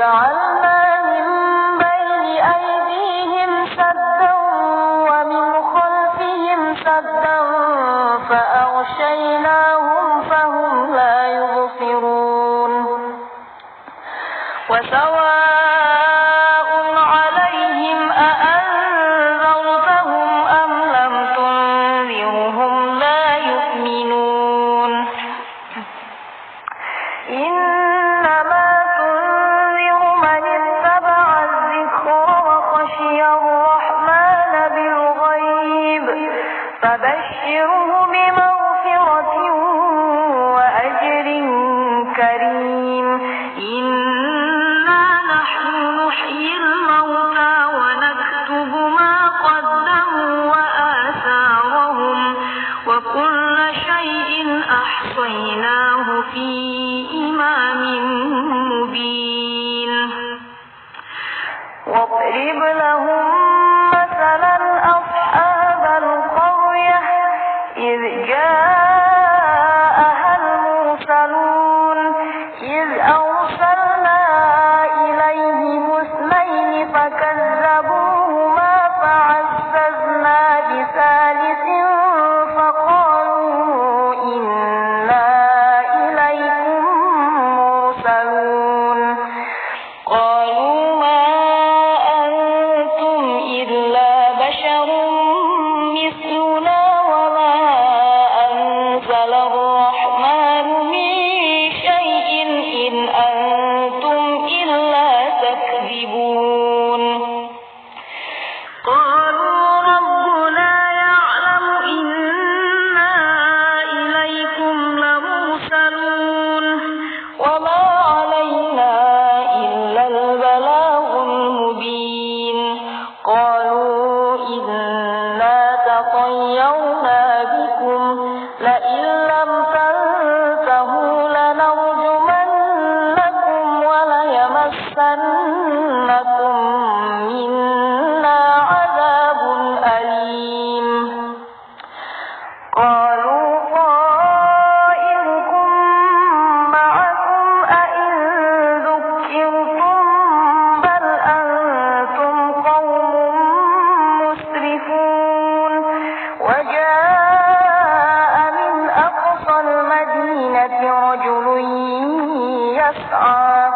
وجعلنا من بين أيديهم سدا ومن خلفهم سدا فأغشيناهم فهم لا يبصرون وسواء عليهم أأنذرتهم أم لم تنذرهم لا يؤمنون إنما تنذر من اتبع الذكر وخشي الرحمن بالغيب فبشره بمغفرة وأجر كريم إنا نحن نحيي الموتى ونكتب ما قدموا وآثارهم وكل شيء أحصيناه في إمام مبين واضرب لهم مثلا أصحاب القرية إذ جاءها المرسلون إذ أرسلنا إليهم اثنين فكذبوهما فعززنا بثالث فقالوا إنا إليكم مرسلون قالوا ما أنتم إلا بشر مثلنا وما أنزل الرحمن من شيء إن أنتم إلا تكذبون قالوا ربنا يعلم إنا إليكم لمرسلون وما علينا إلا البلاغ المبين قالوا إنا تطيرنا بكم لئن لم تنتهوا لنرجمنكم وليمسنكم منا عذاب أليم قالوا طائركم معكم أئن ذكرتم بل أنتم قوم مسرفون وجاء من أقصى المدينة رجل يسعى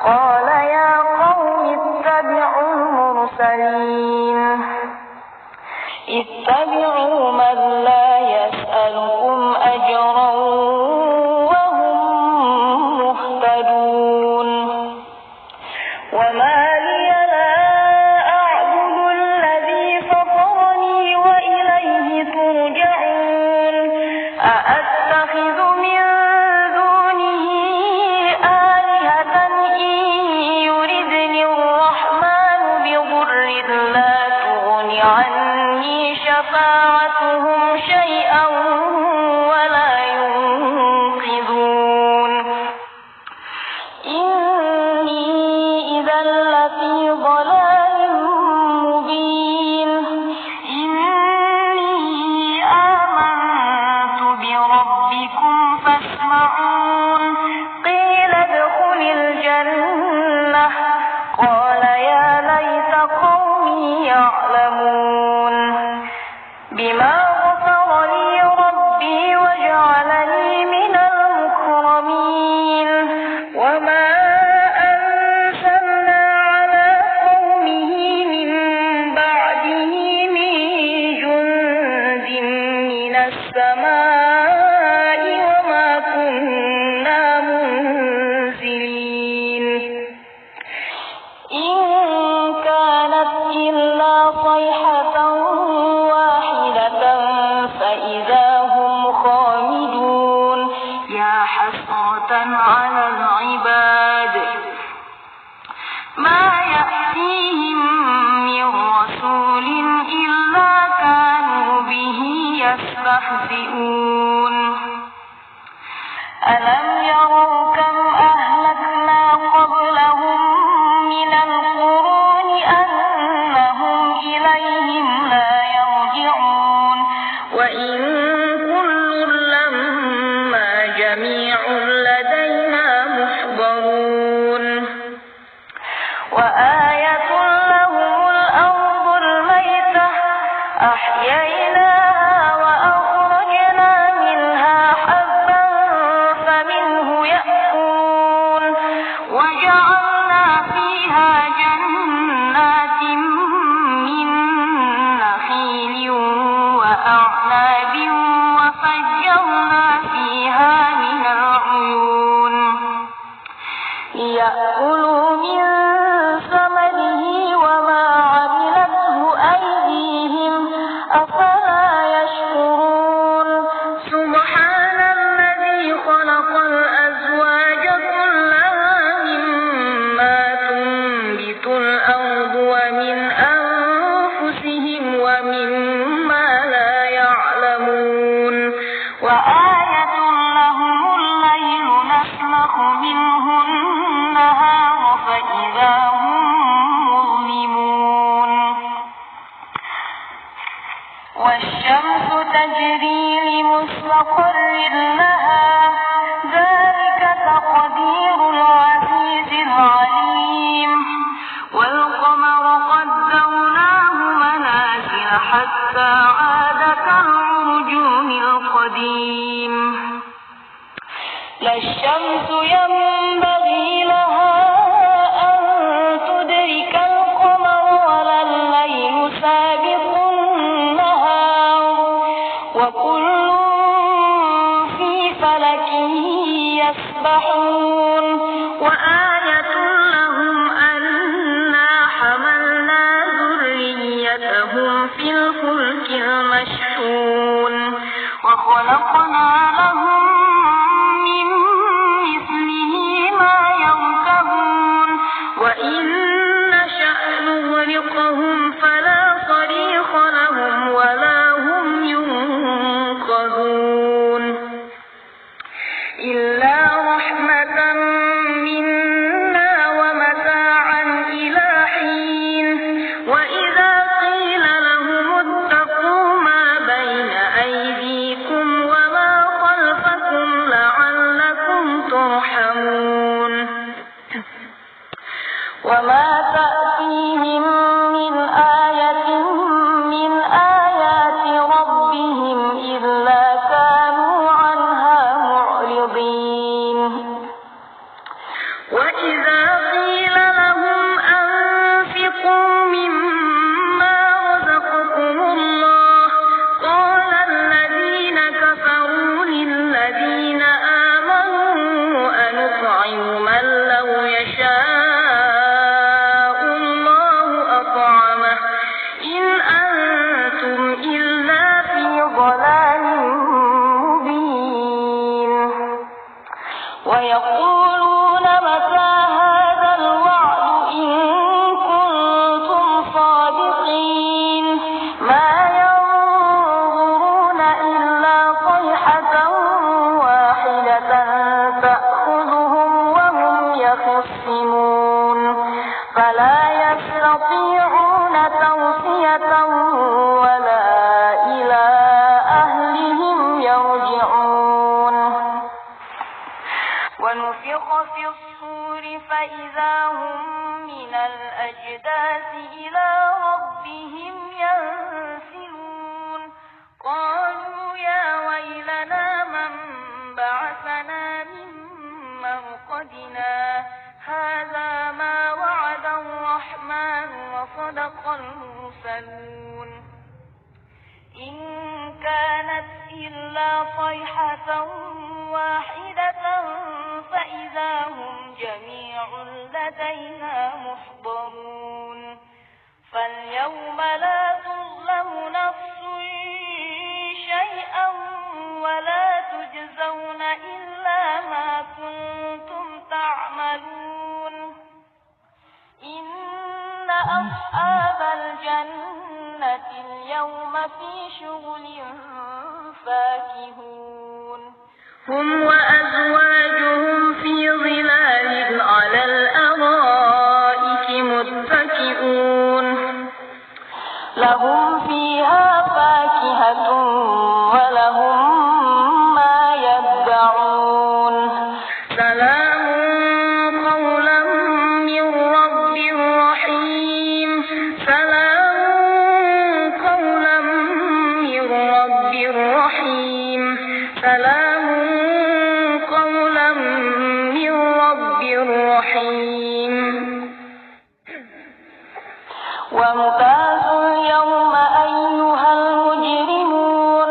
قال يا قوم اتبعوا المرسلين اتبعوا من لا يسألكم أجرا وهم مهتدون وما لي لا أعبد الذي فطرني وإليه ترجعون أأتخذ من دونه آلهة إن يردني الرحمن بضر لا تغن عني شفاعتهم شيئا ولا ينقذون إني إذا ليأكلوا من ثمره وما عملته أيديهم أفلا يشكرون سبحان الذي خلق الأزواج كلها مما تنبت الأرض ومن أنفسهم ومما لا يعلمون وآية لهم الليل نسلخ منه النهار فإذا هم مظلمون والشمس تجري لمستقر لها ذلك تقدير العزيز العليم والقمر قدرناه منازل حتى عاد كالعرجون القديم لا الشمس ينبغي لها أن تدرك القمر ولا الليل سابق النهار وكل في فلك يسبحون وآية لهم أنا حملنا ذريتهم في الفلك المشحون وخلقنا لهم من مثله ما يركبون وإن نشأ نغرقهم فلا صريخ لهم ولا هم ينقذون إلا رحمة منا ومتاعا إلى حين وإذا قيل لهم اتقوا ما بين أيديكم وما خلفكم لعلكم ترحمون وما تأتيهم من آية من آيات ربهم إلا كانوا عنها معرضين وإذا قيل لهم أنفقوا مما رزقكم الله قال الذين كفروا للذين آمنوا أنطعم من لو يشاء الله أطعمه إن أنتم إلا في ضلال مبين ويقولون متى هذا الوعد إن كنتم صادقين ما ينظرون إلا صيحة واحدة تأخذهم وهم يخصمون فلا يستطيعون توصية ولا إلى أهلهم يرجعون ونفخ في الصور فإذا هم من الأجداث إلى ربهم ينسلون قالوا يا ويلنا من بعثنا من مرقدنا هذا ما وعد الرحمن وصدق المرسلون إن كانت إلا صيحة واحدة فإذا هم جميع لدينا محضرون فاليوم لا تظلم نفس شيئا ولا تجزون إلا ما كنتم تعملون إن أصحاب الجنة اليوم في شغل فاكهون هم وأزواجهم في ظلال على الأرائك متكئون لهم فيها فاكهة ولهم ما يدعون سلام قولا من رب رحيم سلام قولا من رب رحيم سلام قولا من رب رحيم وامتازوا اليوم أيها المجرمون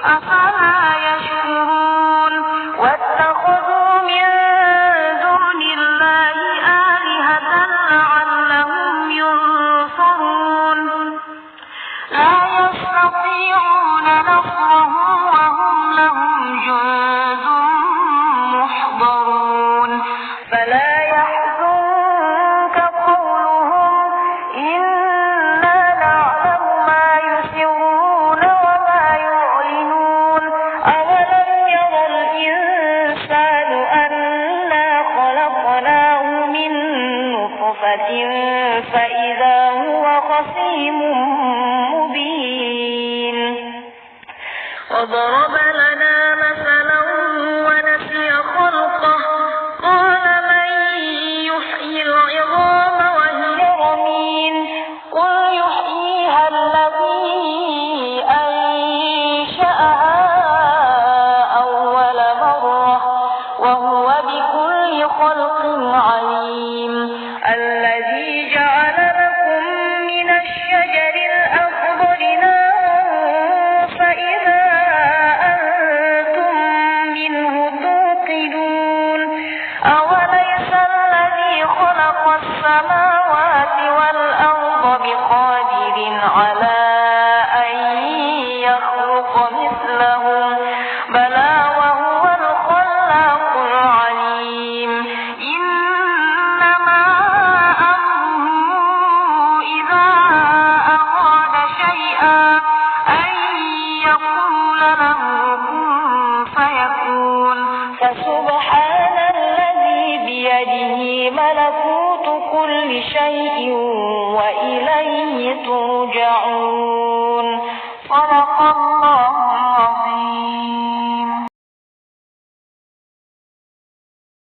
أفلا يشكرون واتخذوا من دون الله آلهة لعلهم ينصرون لا يستطيعون نصرهم وهم لهم جند محضرون فلا يحزنك قولهم إنا نعلم ما يسرون وما يعلنون أولم ير الإنسان أنا خلقناه من نطفة فإذا هو خصيم مبين وضرب لنا مثلا ونسي خلقه قال من يحيي العظام وهي رميم قل يحييها الذي أنشأها أول مرة وهو بكل خلق عليم الذي جعل لكم من الشجر الأخضر نارا فإذا أنتم منه توقدون أوليس الذي خلق السماوات والأرض بقادر على أن يخلق مثلهم بلى وهو الخلاق العليم إنما أمره إذا أراد شيئا أن يقول له كن فيكون فسبحان الذي بيده ملكوت كل شيء وإليه ترجعون